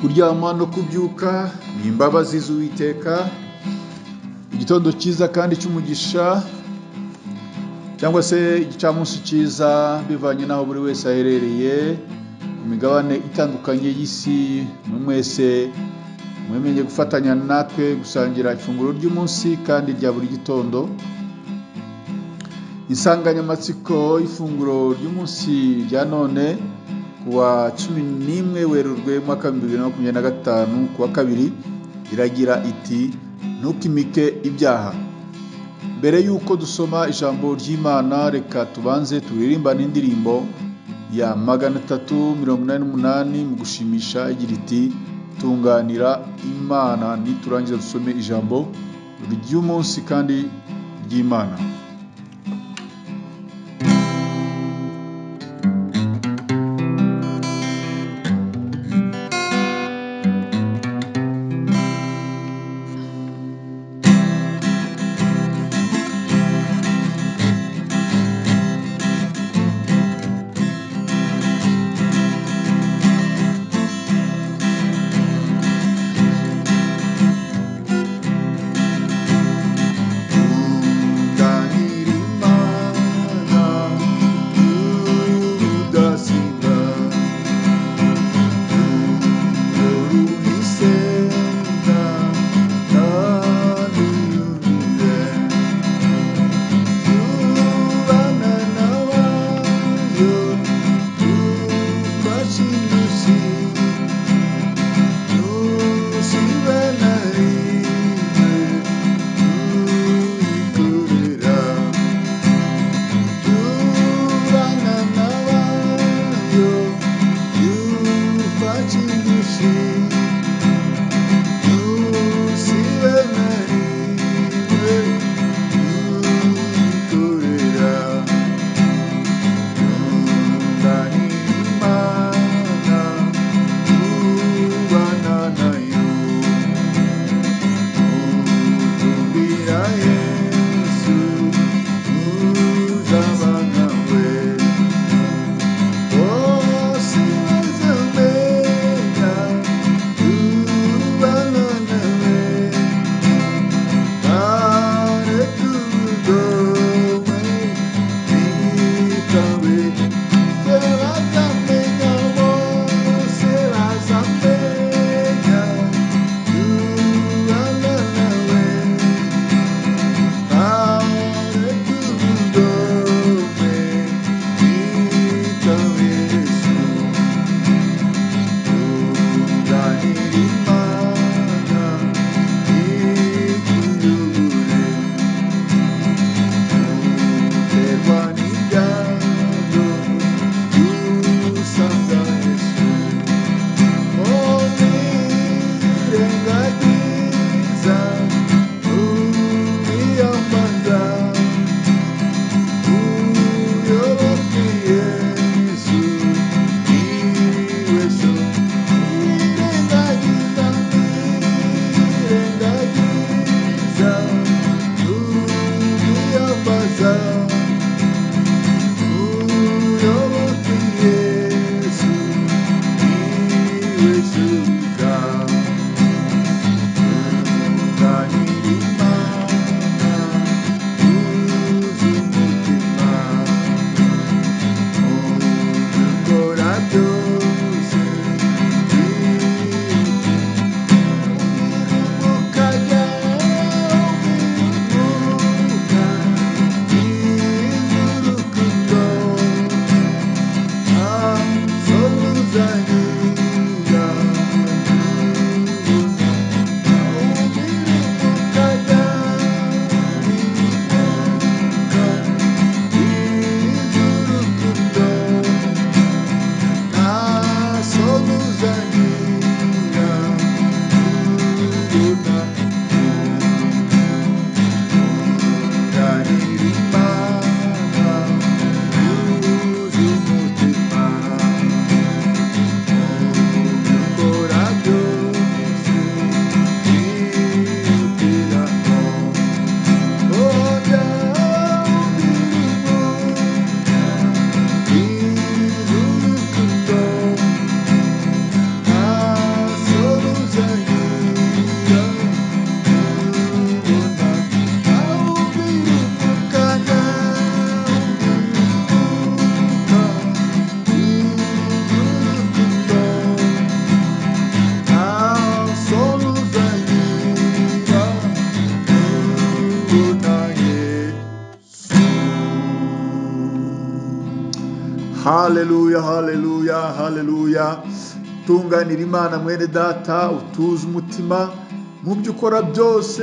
kuryama no kubyuka ni imbabazi z'Uwiteka. Igitondo cyiza kandi cy'umugisha, cyangwa se igicamunsi cyiza bivanye n'aho buri wese aherereye mu migabane itandukanye y'isi. Mwese mwemenye gufatanya natwe gusangira ifunguro ry'umunsi kandi rya buri gitondo. Insanganyamatsiko y'ifunguro ry'umunsi rya none kuwa 11 Werurwe mwaka 2025 kuwa kabiri iragira iti ntukimike ibyaha. Mbere yuko dusoma ijambo ry'Imana, reka tubanze turirimbane indirimbo ya 388 mu gushimisha igira iti tunganira Imana. Niturangiza dusome ijambo ry'umunsi kandi ry'Imana. Haleluya, haleluya, haleluya. Tunganira Imana mwene data, utuze umutima mu byo ukora byose,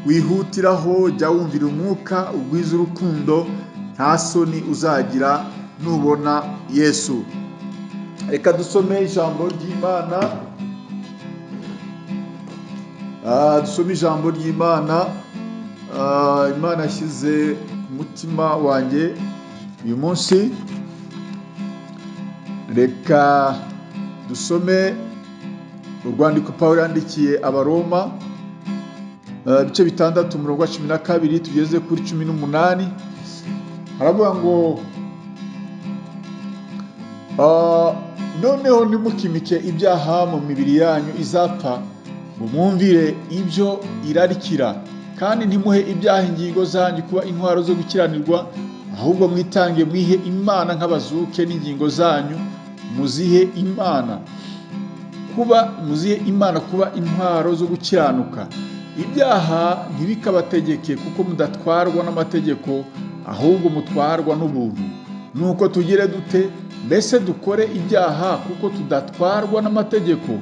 wihutiraho, jya wumvira umwuka, ugwiza urukundo, nta soni uzagira nubona Yesu. Reka dusome ijambo ry'Imana. Dusome ijambo ry'Imana. Imana yashyize ku mutima wanjye uyu munsi. Reka dusome urwandiko Pawulo yandikiye Abaroma, ibice 6 umurongo wa 12 tugeze kuri 18. Haravuga ngo noneho ntimukimike ibyaha mu mibiri yanyu izapfa, ngo mwumvire ibyo irarikira, kandi ntimuhe ibyaha ingingo zanyu kuba intwaro zo gukiranirwa, ahubwo mwitange mwihe Imana nk'abazuke n'ingingo zanyu muzihe Imana kuba intwaro zo gukiranuka. Ibyaha ntibikabategeke, kuko mudatwarwa n'amategeko, ahubwo mutwarwa n'ubuntu. Nuko tugire dute? Mbese dukore ibyaha kuko tudatwarwa n'amategeko,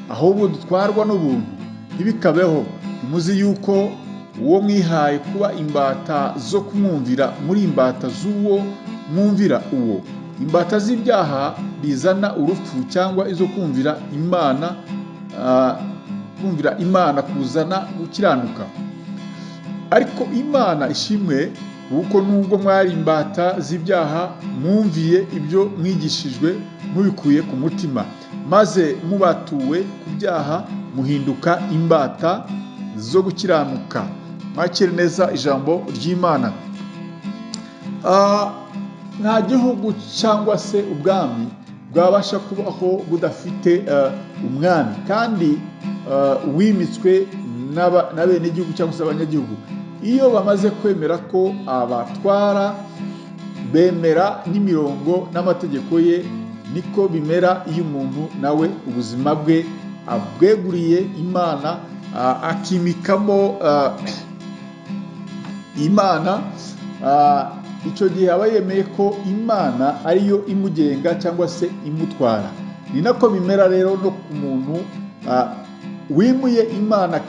ahubwo dutwarwa n'ubuntu? Ntibikabeho. Muzi yuko uwo mwihaye kuba imbata zo kumwumvira muri imbata z'uwo mwumvira uwo. Imbata z'ibyaha bizana urupfu, cyangwa izo kumvira Imana kuzana gukiranuka. Ariko Imana ishimwe, kuko nubwo mwari imbata z'ibyaha, mwumviye ibyo mwigishijwe mubikuye ku mutima, maze mubatuwe ku byaha muhinduka imbata zo gukiranuka. Mwakire neza ijambo ry'Imana. Nta gihugu cyangwa se ubwami bwabasha kubaho budafite umwami, kandi wimitswe n'abenegihugu cyangwa se abanyagihugu. Iyo bamaze kwemera ko abatwara, bemera n'imirongo n'amategeko ye. Niko bimera iyo umuntu nawe ubuzima bwe abweguriye Imana, akimikamo Imana. Icyo gihe aba yemeye ko Imana ariyo imugenga cyangwa se imutwara. Ni nako bimera rero no ku muntu wimuye Imana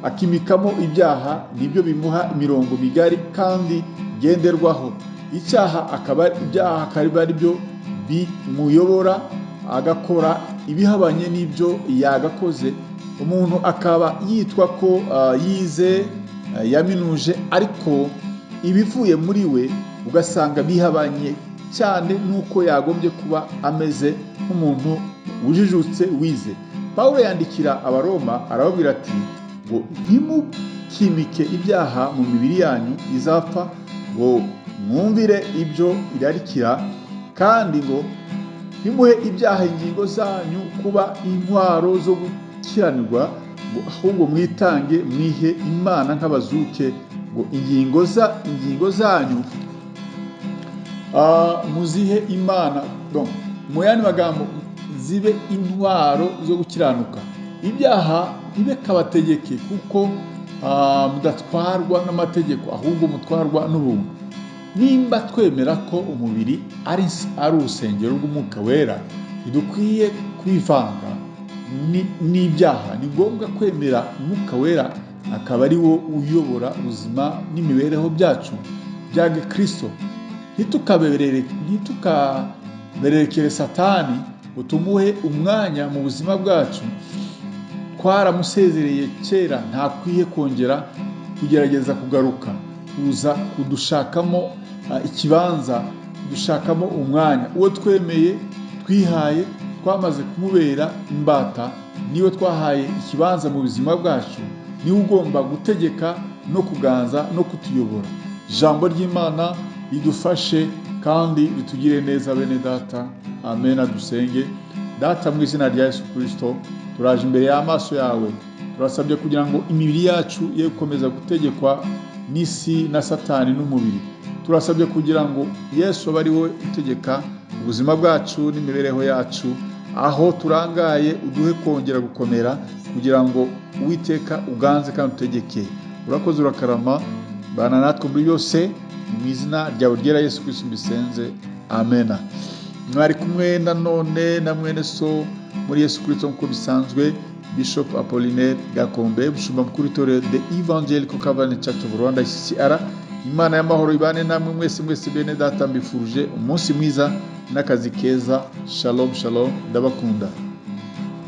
akimikamo ibyaha. Nibyo bimuha imirongo migari kandi ngenderwaho. Ibyaha akaba ari byo bimuyobora, agakora ibihabanye n'ibyo yagakoze. Umuntu akaba yitwa ko yize, yaminuje, ariko ibivuye muri we ugasanga bihabanye cyane nuko yagombye kuba ameze nk'umuntu ujijutse wize. Pawulo yandikira Abaroma arababwira ati ngo ntimukimike ibyaha mu mibiri yanyu izapfa, ngo mwumvire ibyo irarikira, kandi ngo ntimuhe ibyaha ingingo zanyu kuba intwaro zo gukiranirwa, ngo ahubwo mwitange mwihe Imana nk'abazuke, ngo ingingo zanyu muzihe Imana. Mu yandi magambo, zibe intwaro zo gukiranuka. Ibyaha ntibikabategeke, kuko mudatwarwa n'amategeko, ahubwo mutwarwa n'ubuntu. Nimba twemera ko umubiri ari urusengero rw'Umwuka Wera, ntidukwiye kwivanga n'ibyaha. Ni ngombwa kwemera Umwuka Wera akaba ari wo uyobora ubuzima n'imibereho byacu bya Gikristo. Ntitukabererekere Satani ngo tumuhe umwanya mu buzima bwacu. Twaramusezereye kera, ntakwiye kongera kugerageza kugaruka, kuza kudushakamo ikibanza, kudushakamo umwanya. Uwo twemeye, twihaye, twamaze kumubera imbata, niwe twahaye ikibanza mu buzima bwacu. Niwe ugomba gutegeka no kuganza no kutuyobora. Ijambo ry'Imana ridufashe kandi ritugire neza bene data. Amen. Dusenge. Data, mu izina rya Yesu Kristo, turaje imbere y'amaso yawe. Turasabye kugira ngo imibiri yacu ye gukomeza gutegekwa n'isi na Satani n'umubiri. Turasabye kugira ngo Yesu abe ari we utegeka ubuzima bwacu n'imibereho yacu. Aho turangaye uduhe kongera gukomera, kugira ngo Uwiteka uganze kandi utegeke. Urakoze, urakarama. Bana natwe muri byose, mu izina ryawe ryera Yesu Kristo mbisenze. amena. Mwari kumwe nanone na mwene so muri Yesu Kristo nk'uko bisanzwe, Bishop Apollinaire Gakombe, umushumba mukuru w'itorero The Evangelical Covenant Church of Rwanda CCR. Imana y'amahoro ibane namwe mwese bene data, mbifuruje umunsi mwiza n'akazi keza. Shalom shalom, ndabakunda.